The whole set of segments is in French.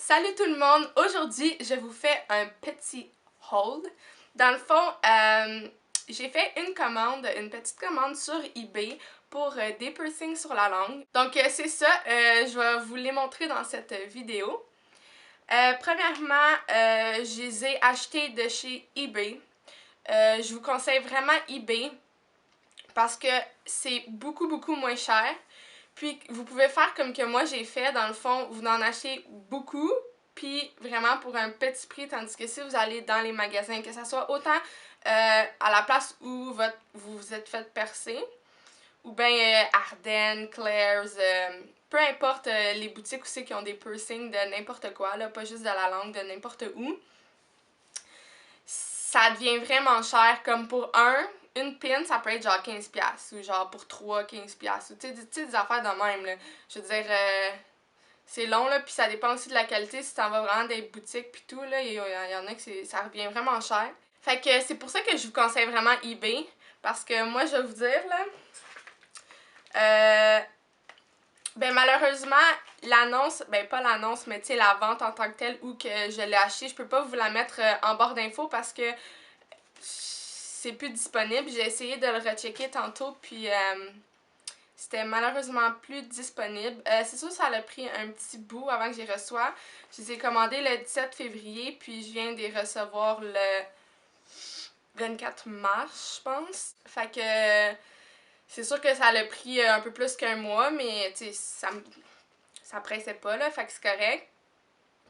Salut tout le monde! Aujourd'hui, je vous fais un petit haul. Dans le fond, j'ai fait une petite commande sur eBay pour des piercings sur la langue. Donc c'est ça, je vais vous les montrer dans cette vidéo. Premièrement, je les ai achetés de chez eBay. Je vous conseille vraiment eBay parce que c'est beaucoup moins cher. Puis vous pouvez faire comme que moi j'ai fait, dans le fond, vous en achetez beaucoup, puis vraiment pour un petit prix, tandis que si vous allez dans les magasins, que ce soit autant à la place où vous vous êtes fait percer, ou bien Ardennes, Claire's, peu importe les boutiques aussi qui ont des piercings de n'importe quoi, là, pas juste de la langue, de n'importe où, ça devient vraiment cher. Comme pour une pin, ça peut être genre 15$, ou genre pour 3, 15$, ou tu sais, des affaires de même, là. Je veux dire, c'est long, là, puis ça dépend aussi de la qualité. Si t'en vas vraiment dans des boutiques puis tout, là, il y en a que ça revient vraiment cher. Fait que c'est pour ça que je vous conseille vraiment eBay, parce que moi, je vais vous dire, là, ben malheureusement, l'annonce, ben pas l'annonce, mais tu sais, la vente en tant que telle où que je l'ai acheté, je peux pas vous la mettre en barre d'infos parce que c'est plus disponible. J'ai essayé de le rechecker tantôt, puis c'était malheureusement plus disponible. C'est sûr que ça a pris un petit bout avant que j'y reçois. Je les ai commandés le 17 février, puis je viens de les recevoir le 24 mars, je pense. Fait que c'est sûr que ça a pris un peu plus qu'un mois, mais tu sais, ça pressait pas, là, fait que c'est correct.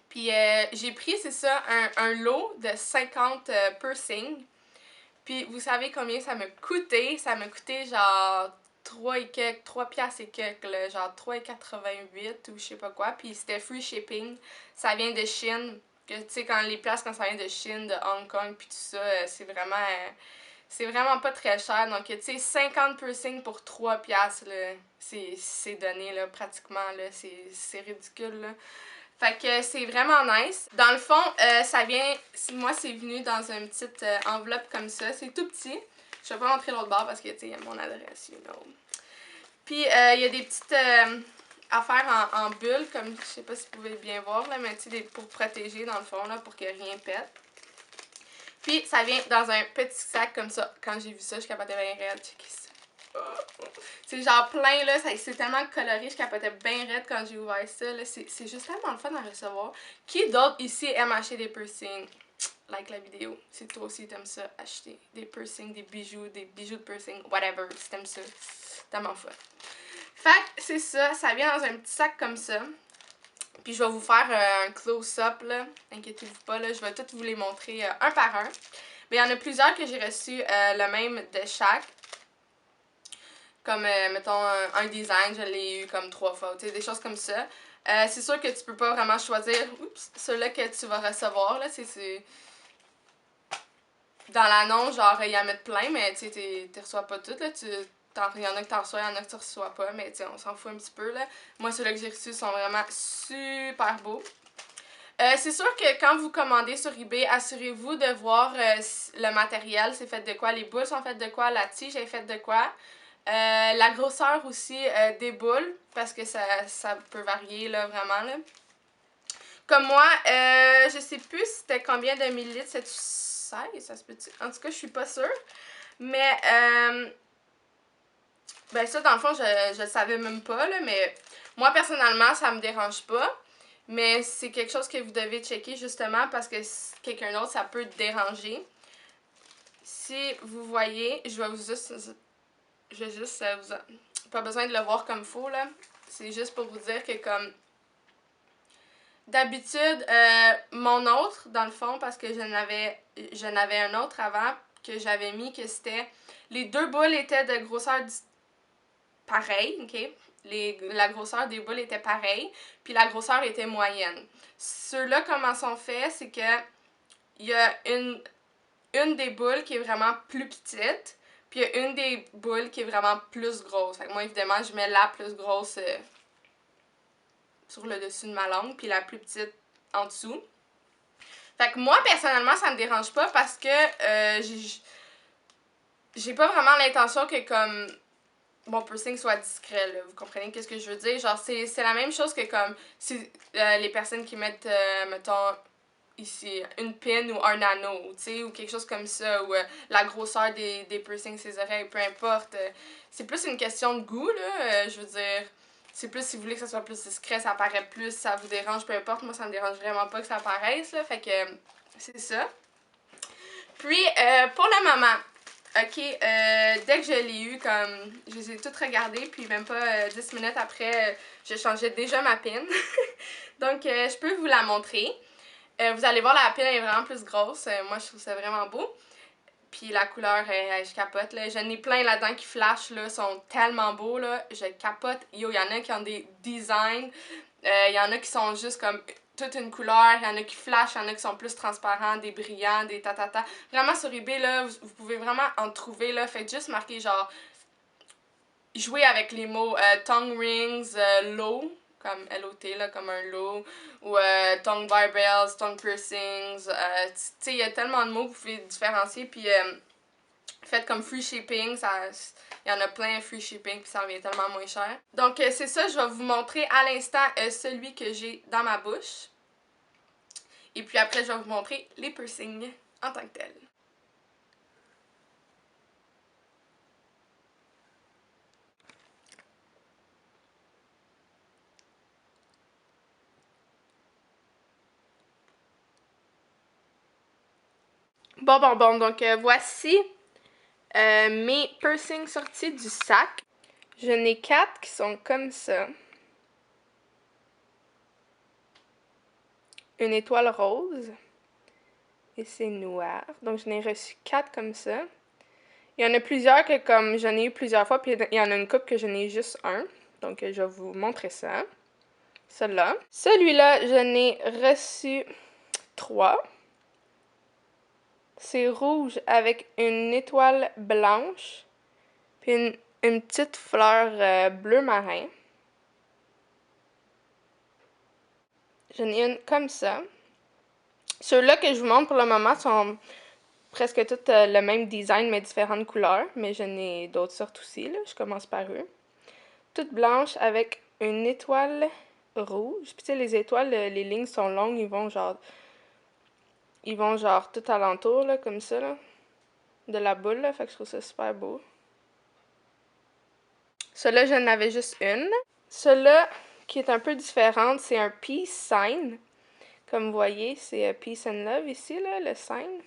Puis j'ai pris, c'est ça, un lot de 50 piercings. Puis vous savez combien ça m'a coûté? Ça m'a coûté genre 3 et quelques, 3 piastres et quelques, là, genre 3,88 ou je sais pas quoi. Puis c'était free shipping. Ça vient de Chine. Que tu sais, quand ça vient de Chine, de Hong Kong, puis tout ça, c'est vraiment pas très cher. Donc, tu sais, 50 piercings pour 3 piastres, là, c'est donné, là, pratiquement, là. C'est ridicule, là. Fait que c'est vraiment nice. Dans le fond, ça vient, moi c'est venu dans une petite enveloppe comme ça. C'est tout petit. Je vais pas montrer l'autre bord parce que, tu sais, il y a mon adresse, you know. Puis, il y a des petites affaires en bulles, comme, je sais pas si vous pouvez bien voir, là, mais tu sais, pour protéger dans le fond, là, pour que rien pète. Puis, ça vient dans un petit sac comme ça. Quand j'ai vu ça, je capotais bien raide. Checkez ça. C'est genre plein, là, c'est tellement coloré, je capotais bien raide quand j'ai ouvert ça, là, c'est juste tellement le fun à recevoir. Qui d'autre ici aime acheter des piercings? Like la vidéo, si toi aussi t'aimes ça, acheter des piercings, des bijoux de piercing, whatever, si t'aimes ça, c'est tellement fun. Fait que c'est ça, ça vient dans un petit sac comme ça. Puis je vais vous faire un close-up, là, inquiétez-vous pas, là, je vais tous vous les montrer un par un. Mais il y en a plusieurs que j'ai reçu le même de chaque. Comme, mettons, un design, je l'ai eu comme 3 fois, tu sais, des choses comme ça. C'est sûr que tu peux pas vraiment choisir, ceux-là que tu vas recevoir, là, c'est... Dans l'annonce, genre, il y en a plein, mais tu sais, tu reçois pas toutes, là, il y en a que tu reçois, il y en a que tu reçois pas, mais tu sais, on s'en fout un petit peu, là. Moi, ceux-là que j'ai reçus sont vraiment super beaux. C'est sûr que quand vous commandez sur eBay, assurez-vous de voir le matériel, c'est fait de quoi, les boules sont faites de quoi, la tige est faite de quoi. La grosseur aussi des boules, parce que ça peut varier là, vraiment. Là. Comme moi, je sais plus c'était combien de millilitres, c'est 16, ça se peut-tu? En tout cas, je suis pas sûre. Mais, ben ça, dans le fond, je le savais même pas, là, mais moi, personnellement, ça me dérange pas. Mais c'est quelque chose que vous devez checker justement parce que quelqu'un d'autre, ça peut déranger. Si vous voyez, je vais juste pas besoin de le voir comme faux, là. C'est juste pour vous dire que, comme, d'habitude, mon autre, dans le fond, parce que j'en avais un autre avant, que j'avais mis, que c'était... Les deux boules étaient de grosseur pareille, ok? La grosseur des boules était pareille, puis la grosseur était moyenne. Ceux-là, comment sont faits, c'est que il y a une des boules qui est vraiment plus petite, puis il y a une des boules qui est vraiment plus grosse. Fait que moi, évidemment, je mets la plus grosse sur le dessus de ma langue, puis la plus petite en dessous. Fait que moi, personnellement, ça me dérange pas parce que j'ai pas vraiment l'intention que, comme, mon piercing soit discret, là. Vous comprenez qu'est-ce que je veux dire? Genre, c'est la même chose que comme si les personnes qui mettent, mettons, ici, une pin ou un anneau, tu sais, ou quelque chose comme ça, ou la grosseur des piercings, ses oreilles, peu importe. C'est plus une question de goût, là. Je veux dire, c'est plus si vous voulez que ça soit plus discret, ça paraît plus, ça vous dérange, peu importe. Moi, ça me dérange vraiment pas que ça paraisse, là. Fait que c'est ça. Puis, pour le moment, ok, dès que je l'ai eu, comme, je les ai toutes regardées, puis même pas 10 minutes après, je changeais déjà ma pin. Donc, je peux vous la montrer. Vous allez voir, la pin est vraiment plus grosse. Moi, je trouve ça vraiment beau. Puis la couleur, je capote, là. J'en ai plein là-dedans qui flashent, là, sont tellement beaux, là. Je capote. Yo, il y en a qui ont des designs. Il y en a qui sont juste comme toute une couleur. Il y en a qui flashent, il y en a qui sont plus transparents, des brillants, des tatata. Vraiment, sur eBay, là, vous pouvez vraiment en trouver, là. Faites juste marquer, genre, jouer avec les mots tongue rings, low, comme L-O-T, là, comme un low, ou tongue barbells, tongue piercings, tu sais, il y a tellement de mots que vous pouvez différencier, puis faites comme free shipping, il y en a plein free shipping, puis ça revient tellement moins cher. Donc c'est ça, je vais vous montrer à l'instant celui que j'ai dans ma bouche, et puis après je vais vous montrer les piercings en tant que tels. Bon, donc voici mes piercings sortis du sac. J'en ai 4 qui sont comme ça. Une étoile rose. Et c'est noir. Donc j'en ai reçu 4 comme ça. Il y en a plusieurs que comme j'en ai eu plusieurs fois, puis il y en a une couple que j'en ai juste un. Donc je vais vous montrer ça. Celui-là. Celui-là, j'en ai reçu 3. C'est rouge avec une étoile blanche, puis une petite fleur bleu marin. J'en ai une comme ça. Ceux-là que je vous montre pour le moment sont presque tous le même design, mais différentes couleurs. Mais j'en ai d'autres sortes aussi, là. Je commence par eux. Toute blanche avec une étoile rouge. Puis tu sais, les étoiles, les lignes sont longues, ils vont genre tout alentour, là, comme ça, là. De la boule, là. Fait que je trouve ça super beau. Celui-là, j'en avais juste une. Celui-là, qui est un peu différente, c'est un peace sign. Comme vous voyez, c'est peace and love ici, là, le sign.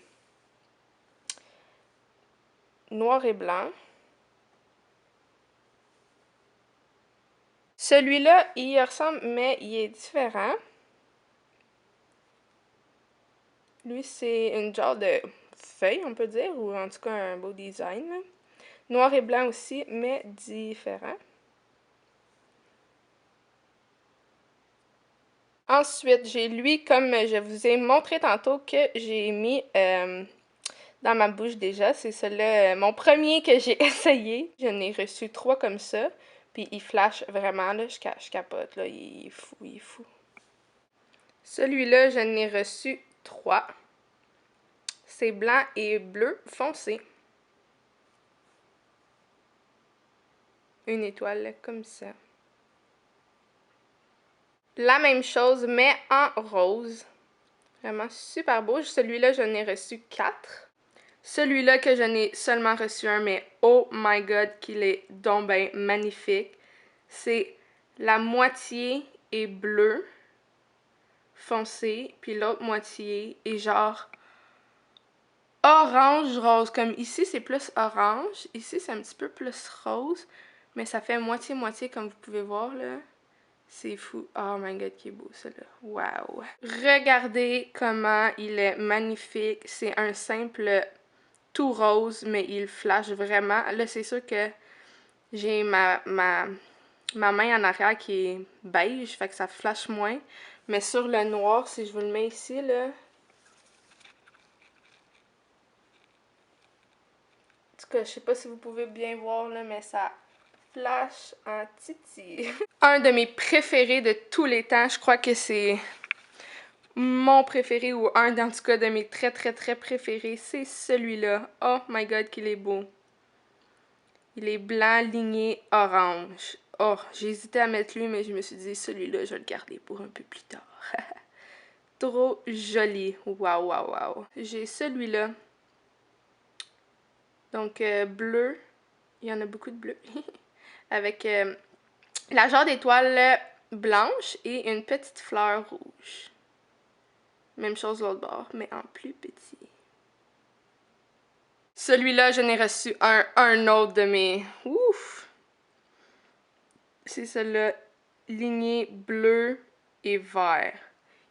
Noir et blanc. Celui-là, il y ressemble, mais il est différent. Lui, c'est une genre de feuille, on peut dire, ou en tout cas un beau design. Là. Noir et blanc aussi, mais différent. Ensuite, j'ai lui, comme je vous ai montré tantôt, que j'ai mis dans ma bouche déjà. C'est celui-là, mon premier que j'ai essayé. J'en ai reçu 3 comme ça. Puis il flash vraiment, là, je capote, là, il est fou, il est fou. Celui-là, j'en ai reçu 3. C'est blanc et bleu foncé. Une étoile comme ça. La même chose, mais en rose. Vraiment super beau. Celui-là, j'en ai reçu 4. Celui-là que j'en ai seulement reçu un, mais oh my god, qu'il est donc ben magnifique. C'est la moitié est bleue foncé, puis l'autre moitié est genre orange rose. Comme ici, c'est plus orange. Ici, c'est un petit peu plus rose. Mais ça fait moitié-moitié, comme vous pouvez voir, là. C'est fou. Oh my god, qui est beau, ça, là. Wow! Regardez comment il est magnifique. C'est un simple tout rose, mais il flash vraiment. Là, c'est sûr que j'ai ma main en arrière qui est beige, fait que ça flash moins. Mais sur le noir, si je vous le mets ici, là... En tout cas, je sais pas si vous pouvez bien voir, là, mais ça flash en titi. Un de mes préférés de tous les temps, je crois que c'est mon préféré, ou un, en tout cas, de mes très préférés, c'est celui-là. Oh my god, qu'il est beau. Il est blanc, ligné, orange. Oh, j'ai hésité à mettre lui, mais je me suis dit, celui-là, je vais le garder pour un peu plus tard. Trop joli. Waouh, waouh, waouh. J'ai celui-là. Donc, bleu. Il y en a beaucoup de bleu. Avec la genre d'étoile blanche et une petite fleur rouge. Même chose de l'autre bord, mais en plus petit. Celui-là, je n'ai reçu un autre de mes... Ouf! C'est celui-là, ligné bleu et vert.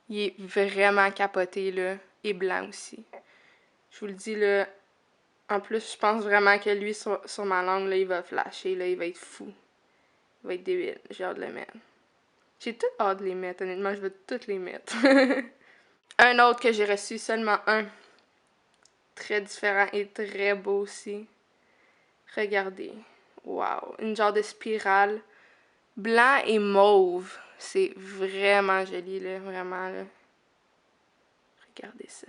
Il est vraiment capoté, là. Et blanc aussi. Je vous le dis, là. En plus, je pense vraiment que lui, sur ma langue, là, il va flasher, là. Il va être fou. Il va être débile. J'ai hâte de le mettre. J'ai tout hâte de les mettre, honnêtement. Je veux toutes les mettre. Un autre que j'ai reçu, seulement un. Très différent et très beau aussi. Regardez. Wow. Une genre de spirale. Blanc et mauve. C'est vraiment joli, là. Vraiment, là. Regardez ça.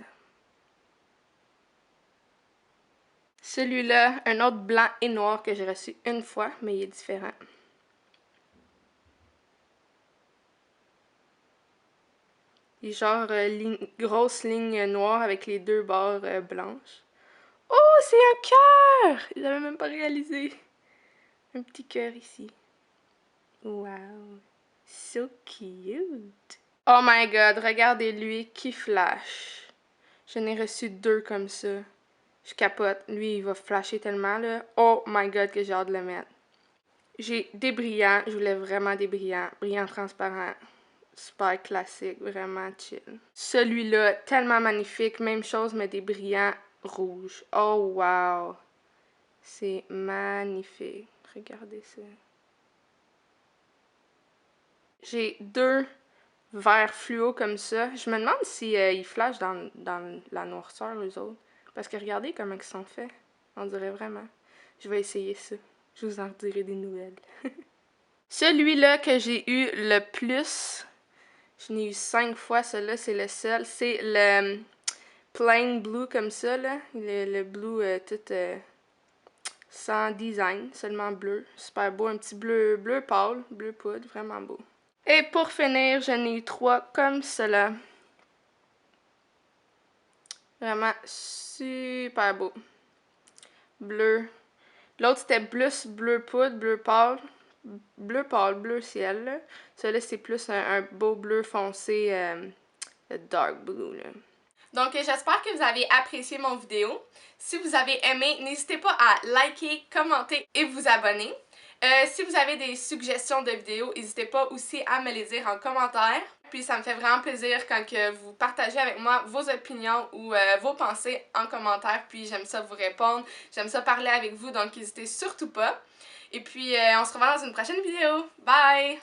Celui-là, un autre blanc et noir que j'ai reçu une fois, mais il est différent. Il est genre grosse ligne noire avec les deux barres blanches. Oh, c'est un cœur! J'avais même pas réalisé. Un petit cœur ici. Wow. So cute. Oh my god, regardez-lui qui flash. J'en ai reçu deux comme ça. Je capote. Lui, il va flasher tellement, là. Oh my god, que j'ai hâte de le mettre. J'ai des brillants. Je voulais vraiment des brillants. Brillants transparents. Super classique. Vraiment chill. Celui-là, tellement magnifique. Même chose, mais des brillants rouges. Oh wow. C'est magnifique. Regardez ça. J'ai deux verts fluo comme ça. Je me demande si ils flashent dans la noirceur, eux autres. Parce que regardez comment ils sont faits. On dirait vraiment. Je vais essayer ça. Je vous en dirai des nouvelles. Celui-là que j'ai eu le plus, je n'ai eu 5 fois, celui-là c'est le seul. C'est le plain blue comme ça, là. Le blue tout sans design, seulement bleu. Super beau, un petit bleu pâle, bleu poudre, vraiment beau. Et pour finir, j'en ai eu 3 comme cela. Vraiment super beau. Bleu. L'autre c'était plus bleu poudre, bleu ciel. Celui-là c'est plus un beau bleu foncé, dark blue. Là. Donc j'espère que vous avez apprécié mon vidéo. Si vous avez aimé, n'hésitez pas à liker, commenter et vous abonner. Si vous avez des suggestions de vidéos, n'hésitez pas aussi à me les dire en commentaire. Puis ça me fait vraiment plaisir quand que vous partagez avec moi vos opinions ou vos pensées en commentaire. Puis j'aime ça vous répondre, j'aime ça parler avec vous, donc n'hésitez surtout pas. Et puis on se revoit dans une prochaine vidéo. Bye!